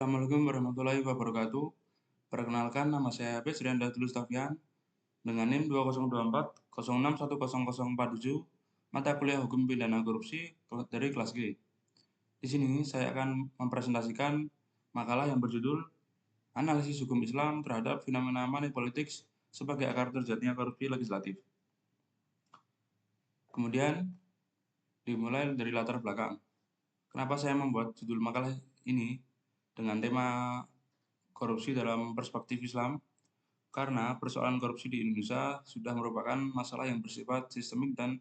Assalamualaikum warahmatullahi wabarakatuh. Perkenalkan, nama saya Hafiz Rianda Tulustafian dengan NIM 2024 mata kuliah Hukum Pidana Korupsi dari kelas G. Di sini saya akan mempresentasikan makalah yang berjudul Analisis Hukum Islam terhadap Fenomena Money Politics sebagai akar terjadinya korupsi legislatif. Kemudian dimulai dari latar belakang. Kenapa saya membuat judul makalah ini dengan tema korupsi dalam perspektif Islam? Karena persoalan korupsi di Indonesia sudah merupakan masalah yang bersifat sistemik dan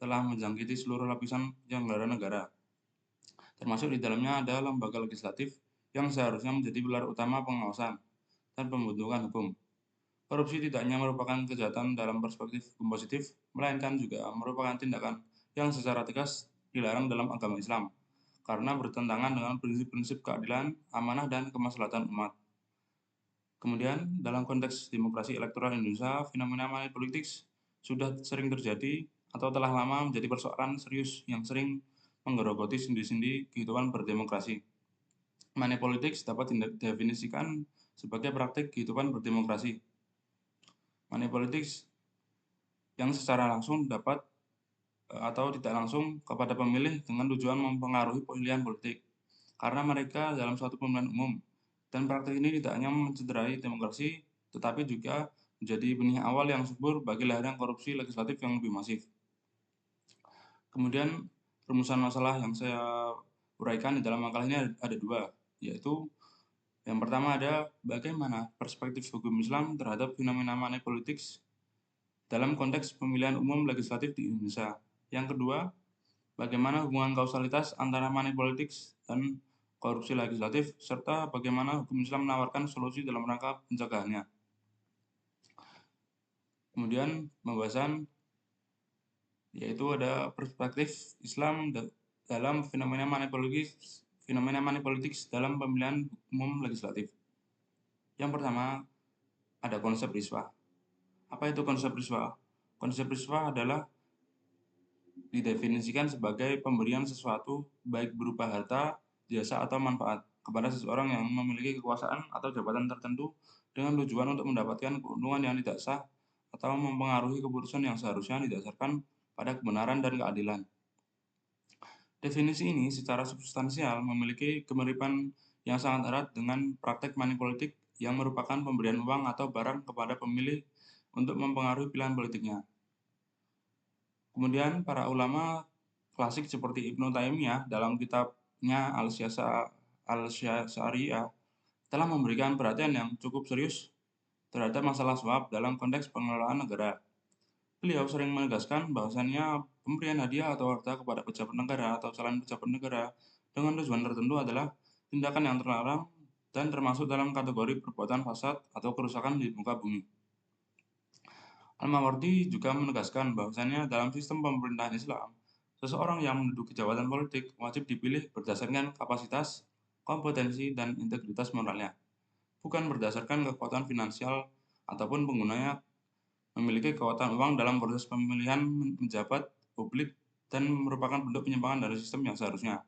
telah menjangkiti seluruh lapisan penyelenggara negara. Termasuk di dalamnya ada lembaga legislatif yang seharusnya menjadi pilar utama pengawasan dan pembentukan hukum. Korupsi tidak hanya merupakan kejahatan dalam perspektif hukum positif, melainkan juga merupakan tindakan yang secara tegas dilarang dalam agama Islam, karena bertentangan dengan prinsip-prinsip keadilan, amanah, dan kemaslahatan umat. Kemudian, dalam konteks demokrasi elektoral Indonesia, fenomena money politics sudah sering terjadi atau telah lama menjadi persoalan serius yang sering menggerogoti sendi-sendi kehidupan berdemokrasi. Money politics dapat didefinisikan sebagai praktik kehidupan berdemokrasi. Money politics yang secara langsung dapat atau tidak langsung kepada pemilih dengan tujuan mempengaruhi pilihan politik, karena mereka dalam suatu pemilihan umum. Dan praktik ini tidak hanya mencederai demokrasi, tetapi juga menjadi benih awal yang subur bagi lahirnya korupsi legislatif yang lebih masif. Kemudian, rumusan masalah yang saya uraikan di dalam makalah ini ada dua, yaitu yang pertama ada bagaimana perspektif hukum Islam terhadap fenomena money politics dalam konteks pemilihan umum legislatif di Indonesia. Yang kedua, bagaimana hubungan kausalitas antara money politics dan korupsi legislatif, serta bagaimana hukum Islam menawarkan solusi dalam rangka pencegahannya. Kemudian pembahasan yaitu ada perspektif Islam dalam fenomena money politics dalam pemilihan umum legislatif. Yang pertama, ada konsep riswah. Apa itu konsep riswah? Konsep riswah adalah didefinisikan sebagai pemberian sesuatu baik berupa harta, jasa, atau manfaat kepada seseorang yang memiliki kekuasaan atau jabatan tertentu dengan tujuan untuk mendapatkan keuntungan yang tidak sah atau mempengaruhi keputusan yang seharusnya didasarkan pada kebenaran dan keadilan. Definisi ini secara substansial memiliki kemiripan yang sangat erat dengan praktek money politik yang merupakan pemberian uang atau barang kepada pemilih untuk mempengaruhi pilihan politiknya. Kemudian para ulama klasik seperti Ibnu Taimiyah dalam kitabnya Al-Syariah telah memberikan perhatian yang cukup serius terhadap masalah suap dalam konteks pengelolaan negara. Beliau sering menegaskan bahwasannya pemberian hadiah atau harta kepada pejabat negara atau calon pejabat negara dengan tujuan tertentu adalah tindakan yang terlarang dan termasuk dalam kategori perbuatan fasad atau kerusakan di muka bumi. Al-Mawardi juga menegaskan bahwasannya dalam sistem pemerintahan Islam, seseorang yang menduduki jabatan politik wajib dipilih berdasarkan kapasitas, kompetensi, dan integritas moralnya, bukan berdasarkan kekuatan finansial ataupun penggunanya memiliki kekuatan uang dalam proses pemilihan menjabat publik dan merupakan bentuk penyimpangan dari sistem yang seharusnya.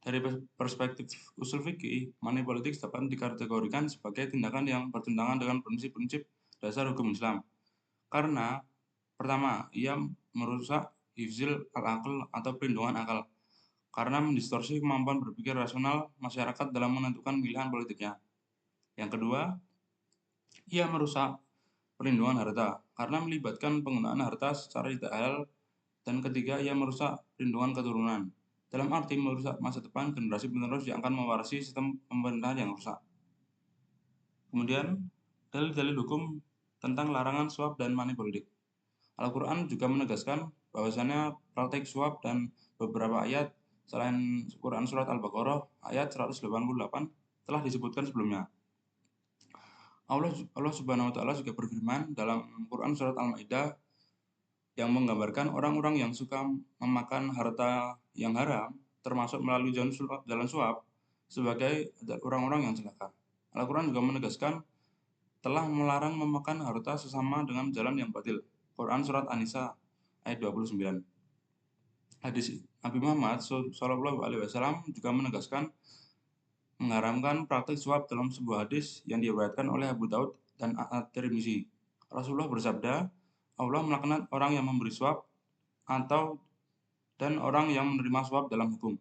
Dari perspektif usul fikih, money politics dapat dikategorikan sebagai tindakan yang bertentangan dengan prinsip-prinsip dasar hukum Islam. Karena pertama, ia merusak hifzil al-aql atau perlindungan akal, karena mendistorsi kemampuan berpikir rasional masyarakat dalam menentukan pilihan politiknya. Yang kedua, ia merusak perlindungan harta, karena melibatkan penggunaan harta secara tidak halal. Dan ketiga, ia merusak perlindungan keturunan, dalam arti merusak masa depan generasi penerus yang akan mewarisi sistem pemerintahan yang rusak. Kemudian, dalil-dalil hukum tentang larangan suap dan money politik. Al-Quran juga menegaskan bahwasannya praktek suap dan beberapa ayat selain Quran Surat Al-Baqarah ayat 188 telah disebutkan sebelumnya. Allah Subhanahu wa Ta'ala juga berfirman dalam Quran Surat Al-Maidah yang menggambarkan orang-orang yang suka memakan harta yang haram, termasuk melalui jalan suap, sebagai orang-orang yang celaka. Al-Quran juga menegaskan telah melarang memakan harta sesama dengan jalan yang batil. Quran Surat An-Nisa ayat 29. Hadis Nabi Muhammad SAW juga menegaskan mengharamkan praktik suap dalam sebuah hadis yang diriwayatkan oleh Abu Daud dan At-Tirmizi. Rasulullah bersabda, Allah melaknat orang yang memberi suap dan orang yang menerima suap dalam hukum.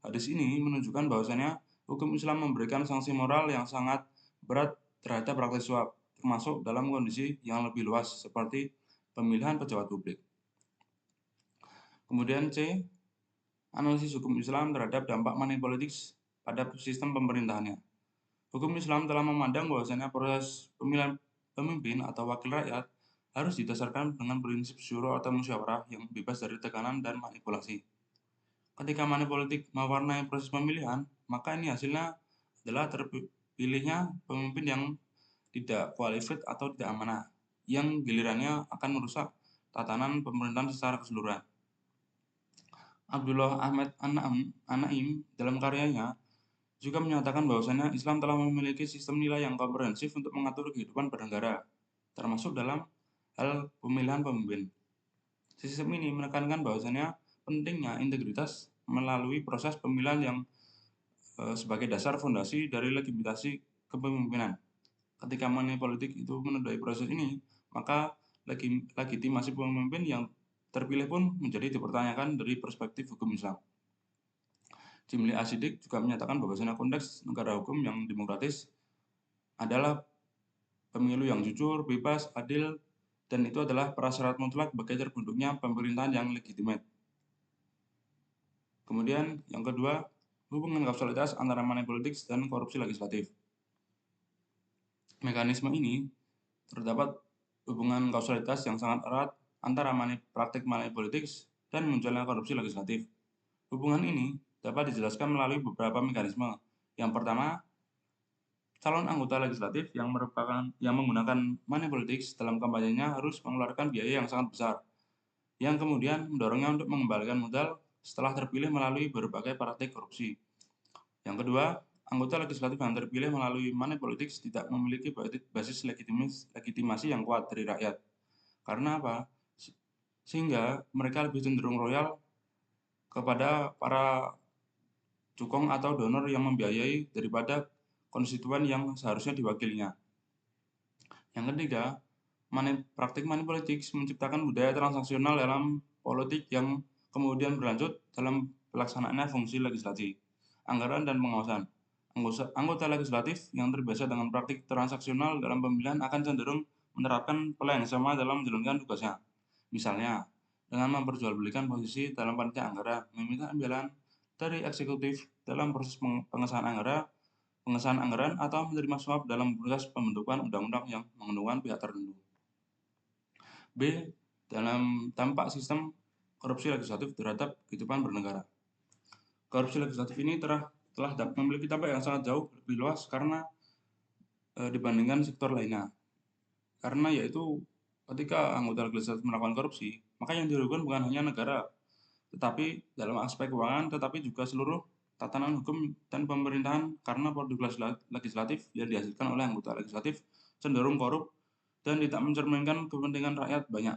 Hadis ini menunjukkan bahwasanya hukum Islam memberikan sanksi moral yang sangat berat terhadap praktik suap, termasuk dalam kondisi yang lebih luas seperti pemilihan pejabat publik. Kemudian C, analisis hukum Islam terhadap dampak money politics pada sistem pemerintahannya. Hukum Islam telah memandang bahwasanya proses pemilihan pemimpin atau wakil rakyat harus didasarkan dengan prinsip syuro atau musyawarah yang bebas dari tekanan dan manipulasi. Ketika money politik mewarnai proses pemilihan, maka ini hasilnya adalah terpilihnya pemimpin yang tidak qualified atau tidak amanah, yang gilirannya akan merusak tatanan pemerintahan secara keseluruhan. Abdullah Ahmad An-Naim dalam karyanya juga menyatakan bahwasanya Islam telah memiliki sistem nilai yang komprehensif untuk mengatur kehidupan bernegara, termasuk dalam hal pemilihan pemimpin. Sistem ini menekankan bahwasanya pentingnya integritas melalui proses pemilihan yang sebagai dasar fondasi dari legitimasi kepemimpinan. Ketika money politik itu menodai proses ini, maka legitimasi pemimpin yang terpilih pun menjadi dipertanyakan dari perspektif hukum Islam. Jimli Asidik juga menyatakan bahwasanya konteks negara hukum yang demokratis adalah pemilu yang jujur, bebas, adil, dan itu adalah prasyarat mutlak bagi terbentuknya pemerintahan yang legitimate. Kemudian yang kedua, hubungan kausalitas antara money politics dan korupsi legislatif. Mekanisme ini terdapat hubungan kausalitas yang sangat erat antara praktik money politics dan munculnya korupsi legislatif. Hubungan ini dapat dijelaskan melalui beberapa mekanisme. Yang pertama, calon anggota legislatif yang menggunakan money politics dalam kampanyenya harus mengeluarkan biaya yang sangat besar, yang kemudian mendorongnya untuk mengembalikan modal setelah terpilih melalui berbagai praktik korupsi. Yang kedua, anggota legislatif yang terpilih melalui money politics tidak memiliki basis legitimasi yang kuat dari rakyat. Karena apa? Sehingga mereka lebih cenderung loyal kepada para cukong atau donor yang membiayai daripada konstituen yang seharusnya diwakilinya. Yang ketiga, praktik money politics menciptakan budaya transaksional dalam politik yang kemudian berlanjut dalam pelaksanaannya fungsi legislasi, anggaran, dan pengawasan. Anggota legislatif yang terbiasa dengan praktik transaksional dalam pemilihan akan cenderung menerapkan pola yang sama dalam menjalankan tugasnya. Misalnya, dengan memperjualbelikan posisi dalam panitia anggaran, meminta imbalan dari eksekutif dalam proses pengesahan anggaran atau menerima suap dalam proses pembentukan undang-undang yang menguntungkan pihak tertentu. B. Dalam dampak sistem korupsi legislatif terhadap kehidupan bernegara. Korupsi legislatif ini telah memiliki dampak yang sangat jauh lebih luas karena dibandingkan sektor lainnya. Karena yaitu ketika anggota legislatif melakukan korupsi, maka yang dirugikan bukan hanya negara, tetapi dalam aspek keuangan, tetapi juga seluruh tatanan hukum dan pemerintahan karena produk legislatif yang dihasilkan oleh anggota legislatif cenderung korup dan tidak mencerminkan kepentingan rakyat banyak.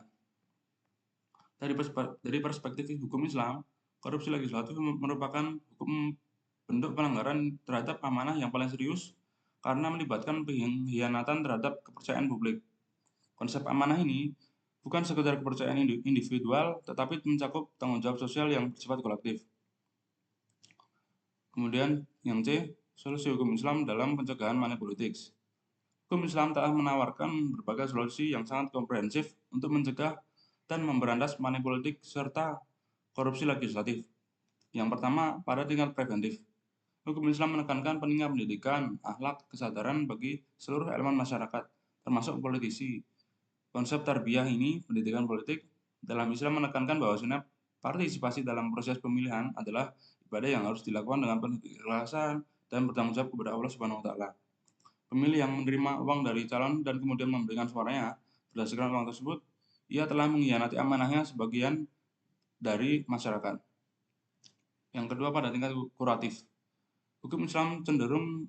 Dari perspektif hukum Islam, korupsi legislatif merupakan hukum bentuk pelanggaran terhadap amanah yang paling serius karena melibatkan pengkhianatan terhadap kepercayaan publik. Konsep amanah ini bukan sekedar kepercayaan individual, tetapi mencakup tanggung jawab sosial yang bersifat kolektif. Kemudian yang C, solusi hukum Islam dalam pencegahan money politics. Hukum Islam telah menawarkan berbagai solusi yang sangat komprehensif untuk mencegah dan memberantas money politik serta korupsi legislatif. Yang pertama, pada tingkat preventif. Hukum Islam menekankan pentingnya pendidikan, akhlak, kesadaran bagi seluruh elemen masyarakat, termasuk politisi. Konsep tarbiyah ini, pendidikan politik, dalam Islam menekankan bahwasanya partisipasi dalam proses pemilihan adalah ibadah yang harus dilakukan dengan penuh keikhlasan dan bertanggung jawab kepada Allah Subhanahu wa taala. Pemilih yang menerima uang dari calon dan kemudian memberikan suaranya berdasarkan uang tersebut, ia telah mengkhianati amanahnya sebagian dari masyarakat. Yang kedua, pada tingkat kuratif. Hukum Islam cenderung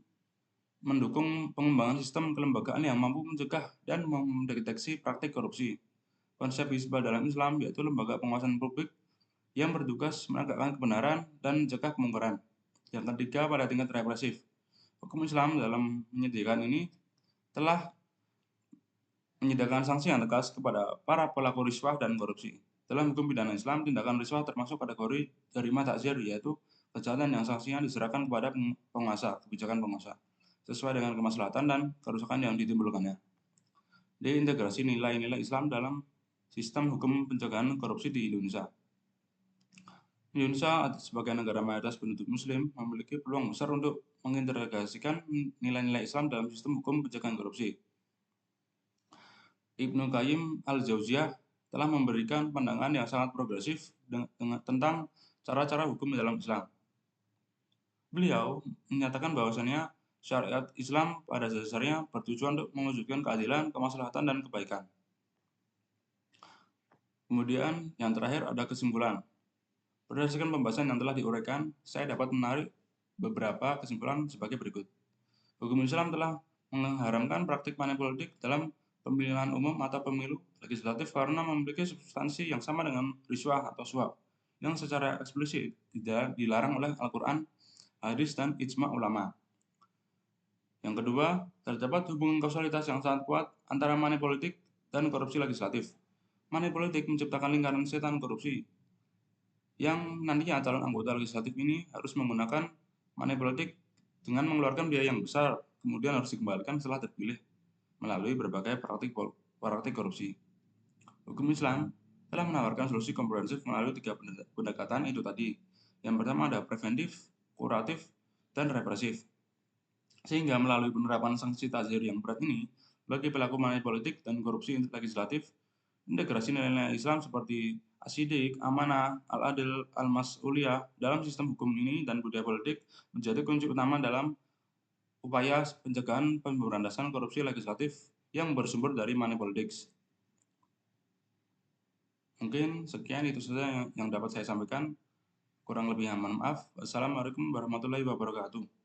mendukung pengembangan sistem kelembagaan yang mampu mencegah dan mendeteksi praktik korupsi. Konsep Hizbah dalam Islam yaitu lembaga pengawasan publik yang bertugas menegakkan kebenaran dan mencegah kemungkaran. Yang ketiga, pada tingkat represif. Hukum Islam dalam menyediakan ini telah menyediakan sanksi yang tegas kepada para pelaku riswah dan korupsi. Dalam hukum pidana Islam, tindakan riswah termasuk kategori jarima takzir, yaitu kejahatan yang sanksinya diserahkan kepada penguasa, kebijakan penguasa, sesuai dengan kemaslahatan dan kerusakan yang ditimbulkannya. Integrasi nilai-nilai Islam dalam sistem hukum pencegahan korupsi di Indonesia. Indonesia sebagai negara mayoritas penduduk Muslim memiliki peluang besar untuk mengintegrasikan nilai-nilai Islam dalam sistem hukum pencegahan korupsi. Ibnu Qayyim al-Jauziyah telah memberikan pandangan yang sangat progresif tentang cara-cara hukum dalam Islam. Beliau menyatakan bahwasannya syariat Islam pada dasarnya bertujuan untuk mewujudkan keadilan, kemaslahatan, dan kebaikan. Kemudian yang terakhir ada kesimpulan. Berdasarkan pembahasan yang telah diuraikan, saya dapat menarik beberapa kesimpulan sebagai berikut. Hukum Islam telah mengharamkan praktik politik dalam pemilihan umum atau pemilu legislatif karena memiliki substansi yang sama dengan riswah atau suap, yang secara eksplisit tidak dilarang oleh Al-Quran, hadis, dan ijma' ulama. Yang kedua, terdapat hubungan kausalitas yang sangat kuat antara politik dan korupsi legislatif. Politik menciptakan lingkaran setan korupsi, yang nantinya calon anggota legislatif ini harus menggunakan politik dengan mengeluarkan biaya yang besar, kemudian harus dikembalikan setelah terpilih melalui berbagai praktik korupsi. Hukum Islam telah menawarkan solusi komprehensif melalui 3 pendekatan itu tadi. Yang pertama ada preventif, kuratif, dan represif. Sehingga melalui penerapan sanksi ta'zir yang berat ini, bagi pelaku politik dan korupsi legislatif, integrasi nilai-nilai Islam seperti asidik, amanah, al-adil, al-mas'uliyah dalam sistem hukum ini dan budaya politik menjadi kunci utama dalam upaya pencegahan pemberantasan korupsi legislatif yang bersumber dari money politics. Mungkin sekian itu saja yang dapat saya sampaikan. Kurang lebihnya mohon maaf. Wassalamualaikum warahmatullahi wabarakatuh.